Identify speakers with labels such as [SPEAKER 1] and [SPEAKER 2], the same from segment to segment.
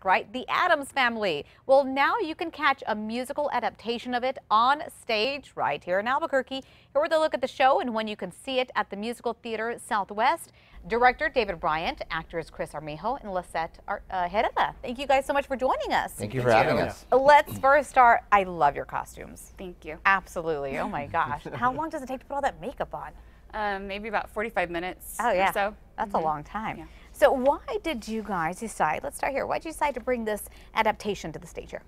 [SPEAKER 1] Right? The Addams Family. Well, now you can catch a musical adaptation of it on stage right here in Albuquerque. Here with a look at the show and when you can see it at the Musical Theater Southwest. Director David Bryant, actors Chris Armijo and Lisette Herrera. Thank you guys so much for joining us.
[SPEAKER 2] Thank you for having us.
[SPEAKER 1] Let's first start. I love your costumes.
[SPEAKER 3] Thank you.
[SPEAKER 1] Absolutely. Oh my gosh. How long does it take to put all that makeup on?
[SPEAKER 3] Maybe about 45 minutes
[SPEAKER 1] Oh yeah,
[SPEAKER 3] or so.
[SPEAKER 1] That's a long time.
[SPEAKER 3] Yeah.
[SPEAKER 1] So why did you guys decide, let's start here, why did you decide to bring this adaptation to the stage here?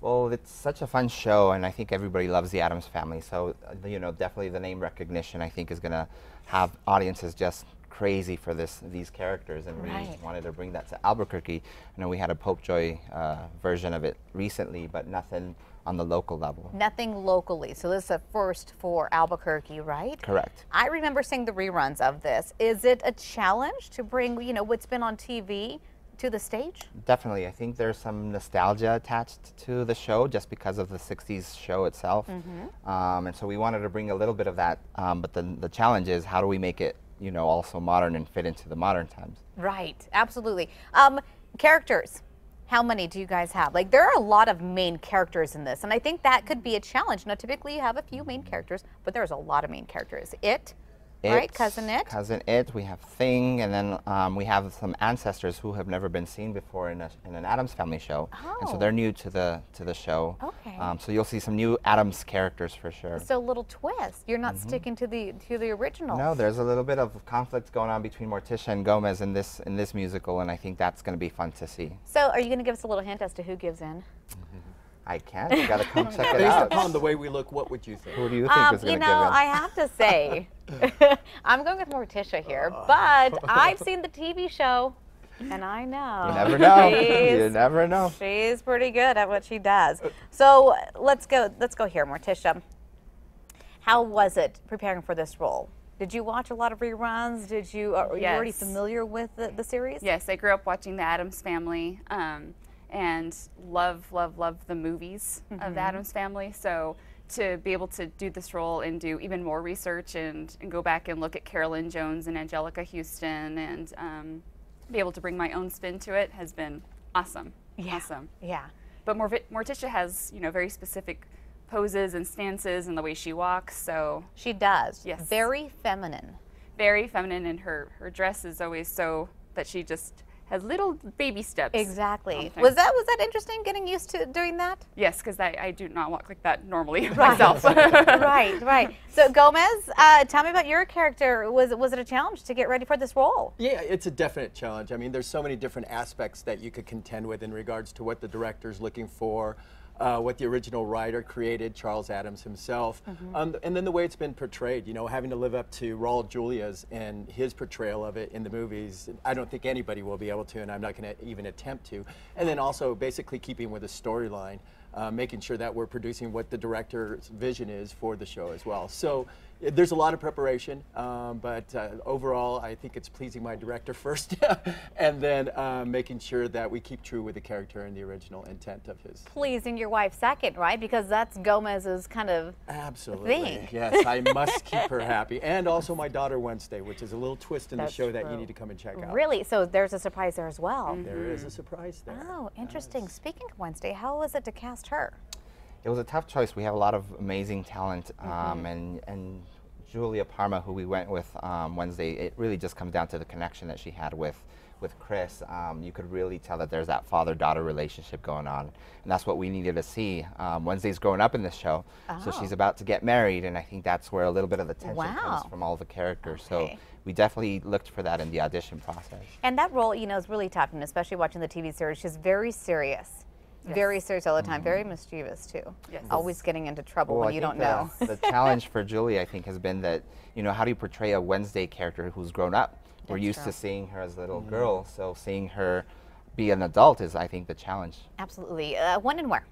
[SPEAKER 2] Well, it's such a fun show, and I think everybody loves the Addams Family. So, you know, definitely the name recognition, I think, is going to have audiences just crazy for these characters, and we wanted to bring that to Albuquerque. I know we had a Popejoy version of it recently, but nothing on the local level.
[SPEAKER 1] Nothing locally, so this is a first for Albuquerque, right?
[SPEAKER 2] Correct.
[SPEAKER 1] I remember seeing the reruns of this. Is it a challenge to bring, you know, what's been on TV to the stage? Definitely.
[SPEAKER 2] I think there's some nostalgia attached to the show just because of the 60s show itself. And so we wanted to bring a little bit of that, but the challenge is how do we make it, you know, also modern and fit into the modern times.
[SPEAKER 1] Right, absolutely. Characters, how many do you guys have? Like, there are a lot of main characters in this, and I think that could be a challenge. Now, typically you have a few main characters, but there's a lot of main characters. Right? Cousin It.
[SPEAKER 2] Cousin It. We have Thing, and then we have some ancestors who have never been seen before in an Addams Family show, and so they're new to the show.
[SPEAKER 1] Okay.
[SPEAKER 2] So you'll see some new Addams characters for sure.
[SPEAKER 1] So a little twist. You're not sticking to the original.
[SPEAKER 2] No, there's a little bit of conflict going on between Morticia and Gomez in this musical, and I think that's going to be fun to see.
[SPEAKER 1] So are you going to give us a little hint as to who gives in?
[SPEAKER 2] I can't. You got to come check it
[SPEAKER 4] Based
[SPEAKER 2] out.
[SPEAKER 4] upon the way we look, what would you think?
[SPEAKER 2] Who do you think is going to give in?
[SPEAKER 1] I have to say, I'm going with Morticia here, but I've seen the TV show, and I know.
[SPEAKER 2] You never know. You never know.
[SPEAKER 1] She's pretty good at what she does. So let's go here, Morticia. How was it preparing for this role? Did you watch a lot of reruns? Are you already familiar with the series?
[SPEAKER 3] Yes, I grew up watching the Addams Family. And love the movies of the Addams Family. So to be able to do this role and do even more research and go back and look at Carolyn Jones and Angelica Houston and be able to bring my own spin to it has been awesome.
[SPEAKER 1] Yeah.
[SPEAKER 3] Awesome.
[SPEAKER 1] Yeah.
[SPEAKER 3] But Morticia has, you know, very specific poses and stances and the way she walks. So
[SPEAKER 1] she does.
[SPEAKER 3] Yes.
[SPEAKER 1] Very feminine.
[SPEAKER 3] Very feminine, and her dress is always so that she just has little baby steps.
[SPEAKER 1] Exactly. Was that interesting, getting used to doing that?
[SPEAKER 3] Yes, because I do not walk like that normally myself.
[SPEAKER 1] Right. So Gomez, tell me about your character. Was it a challenge to get ready for this role?
[SPEAKER 4] Yeah, it's a definite challenge. I mean, there's so many different aspects that you could contend with in regards to what the director's looking for, what the original writer created, Charles Addams himself, and then the way it's been portrayed, you know, having to live up to Raul Julia's and his portrayal of it in the movies. I don't think anybody will be able to, and I'm not going to even attempt to. And then also basically keeping with the storyline, making sure that we're producing what the director's vision is for the show as well. So there's a lot of preparation, but overall I think it's pleasing my director first and then making sure that we keep true with the character and the original intent of his.
[SPEAKER 1] Pleasing your wife second, right? Because that's Gomez's kind of thing.
[SPEAKER 4] Yes, I must keep her happy. And also my daughter Wednesday, which is a little twist in the show that you need to come and check out.
[SPEAKER 1] Really? So there's a surprise there as well?
[SPEAKER 4] There is a surprise there.
[SPEAKER 1] Oh, interesting. Speaking of Wednesday, how was it to cast her?
[SPEAKER 2] It was a tough choice. We have a lot of amazing talent, and Julia Parma, who we went with Wednesday, it really just comes down to the connection that she had with Chris. You could really tell that there's that father-daughter relationship going on, and that's what we needed to see. Wednesday's growing up in this show, so she's about to get married, and I think that's where a little bit of the tension comes from all the characters. So we definitely looked for that in the audition process.
[SPEAKER 1] And that role, you know, is really tough, and especially watching the TV series, she's very serious. Very serious all the time, very mischievous too. Always getting into trouble when you don't know.
[SPEAKER 2] The challenge for Julie, I think, has been that, you know, how do you portray a Wednesday character who's grown up? We're used to seeing her as a little girl, so seeing her be an adult is, I think, the challenge.
[SPEAKER 1] Absolutely. When and where?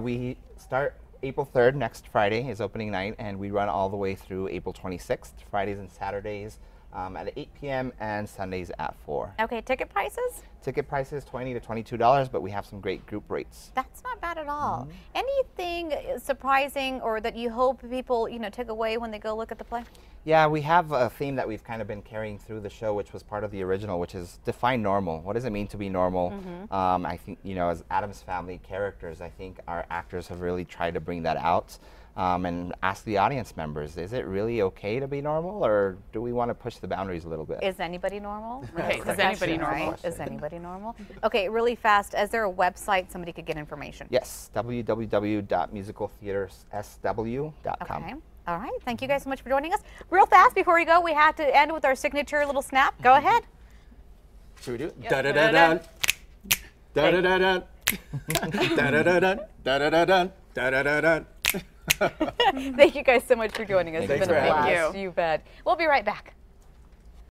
[SPEAKER 2] We start April 3rd, next Friday is opening night, and we run all the way through April 26th, Fridays and Saturdays. At 8 p.m. and Sundays at 4.
[SPEAKER 1] Okay, ticket prices?
[SPEAKER 2] Ticket prices $20 to $22, but we have some great group rates.
[SPEAKER 1] That's not bad at all. Anything surprising or that you hope people, you know, take away when they go look at the play?
[SPEAKER 2] Yeah, we have a theme that we've kind of been carrying through the show, which was part of the original, which is define normal. What does it mean to be normal? I think, you know, as Addams Family characters, I think our actors have really tried to bring that out and ask the audience members, is it really okay to be normal, or do we want to push the boundaries a little bit?
[SPEAKER 1] Is anybody normal?
[SPEAKER 3] Right,
[SPEAKER 1] That's
[SPEAKER 3] is
[SPEAKER 1] the
[SPEAKER 3] anybody
[SPEAKER 1] question,
[SPEAKER 3] normal?
[SPEAKER 1] right? Is anybody normal? Okay, really fast, is there a website somebody could get information?
[SPEAKER 2] Yes, www.musicaltheatersSW.com.
[SPEAKER 1] Okay. All right. Thank you guys so much for joining us. Real fast before we go, we have to end with our signature little snap. Go ahead.
[SPEAKER 4] Should we do it?
[SPEAKER 3] Yep.
[SPEAKER 4] Da-da-da-dun. Da-da-da-dun. Da-da-da-dun. Da-da-da-dun. Da-da-da-dun.
[SPEAKER 1] Thank you guys so much for joining us.
[SPEAKER 2] Thanks
[SPEAKER 1] It's been a
[SPEAKER 2] for having
[SPEAKER 1] blast.
[SPEAKER 3] us.
[SPEAKER 1] You bet. We'll be right back.